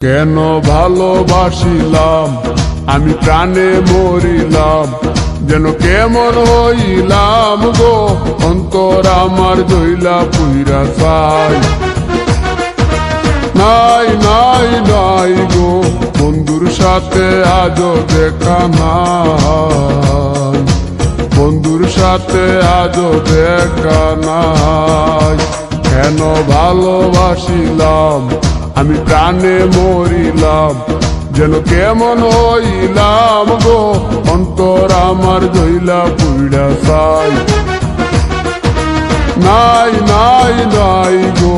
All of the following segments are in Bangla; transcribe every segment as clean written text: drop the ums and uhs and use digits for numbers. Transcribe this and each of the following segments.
কেন ভালোবাসিলাম আমি প্রাণে মরিলাম, যেন কেমন হইলাম গো, অন্তর আমার জইলা পুইরা চাই। নাই নাই নাই গো, বন্ধুর সাথে আজও দেখা নাই, বন্ধুর সাথে আজও দেখা নাই। কেন ভালোবাসিলাম আমি প্রাণে মরিলাম, যেন কেমন হইলাম গো, অন্তর আমার জইলা পুইরা চাই। নাই নাই নাই গো,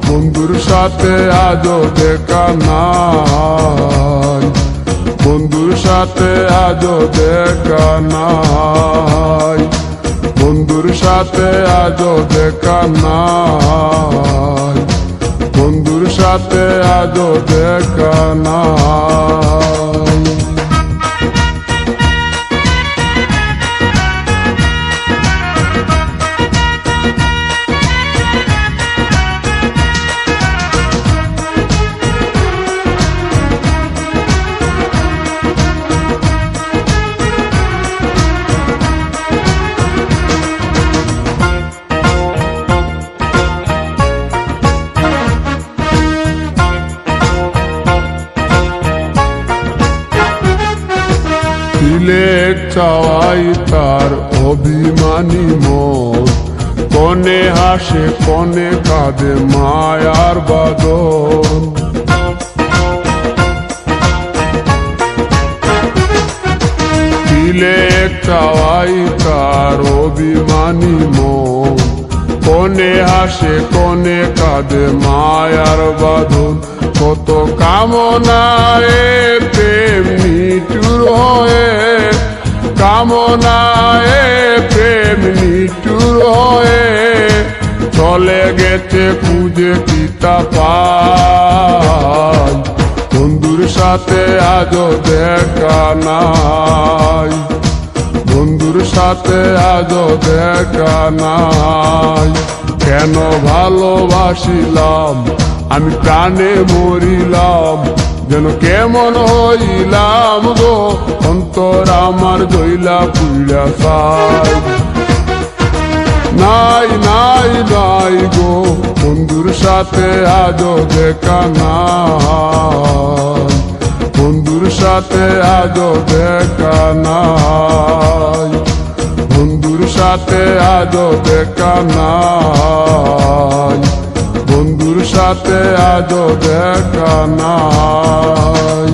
বন্ধুর সাথে আজও দেখা নাই, বন্ধুর সাথে আজও দেখা নাই, বন্ধুর সাথে আজও দেখা নাই, বন্ধুর সাথে আজও দেখা নাই। তিলেক চাওয়াই তার অভিমানী মন, কনে হাসে কনে কাঁদে মায়ার বাদন। তিলেক চাওয়াই তার অভিমানী মন, কনে হাসে কনে কাঁদে মায়ার বাঁধন। কত কামনায় প্রেম নিঠুর হয়ে, কামনায় প্রেম নিঠুর হয়ে, চলে গেছে খুঁজে পিতা পাই। বন্ধুর সাথে আজও দেখা নাই, বন্ধুর সাথে আজও দেখা নাই। কেন ভালোবাসিলাম আমি প্রাণে মরিলাম, যেন কেমন হইলাম গো, অন্তর আমার জইলা পুইরা চাই। নাই নাই নাই গো, বন্ধুর সাথে আজও দেখা নাই, বন্ধুর সাথে আজও দেখা নাই, বন্ধুর সাথে আজও দেখা নাই, বন্ধুর সাথে আজও দেখা নাই।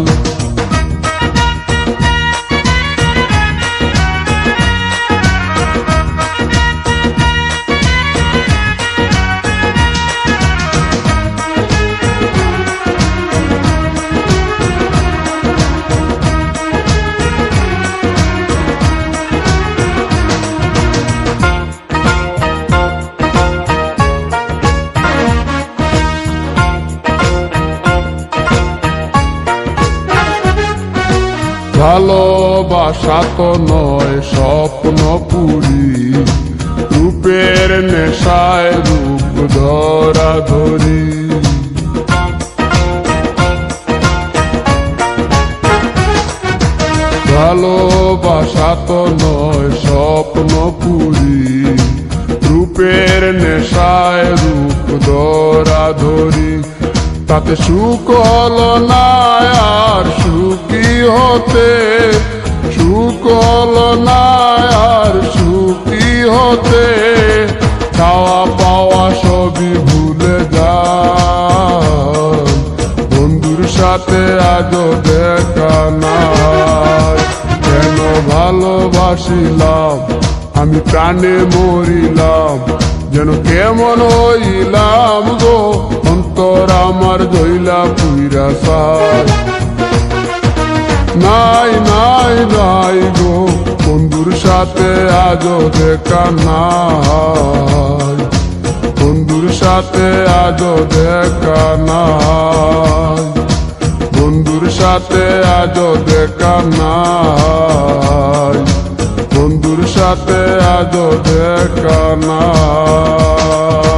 ভালোবাসা তো নয় স্বপ্ন পুরি, রূপের নেশায় রূপ ধরা ধরি। ভালোবাসা তো নয় স্বপ্ন পুরি, রূপের নেশায় রূপ ধরা ধরি। তাতে সুখ হলো না আর সুখী হতে, সুখ হলো না আর সুখী হতে, খাওয়া পাওয়া সবই ভুলে যায়। বন্ধুর সাথে আজও দেখা নাই। কেন ভালোবাসিলাম আমি প্রাণে মরিলাম, যেন কেমন হইলাম গো, অন্তর আমার জইলা পুইরা চাই। নাই নাই নাই গো, বন্ধুর সাথে আজও দেখা নাই, বন্ধুর সাথে আজও দেখা নাই, বন্ধুর সাথে আজও দেখা নাই, বন্ধুর সাথে আজও দেখা নাই।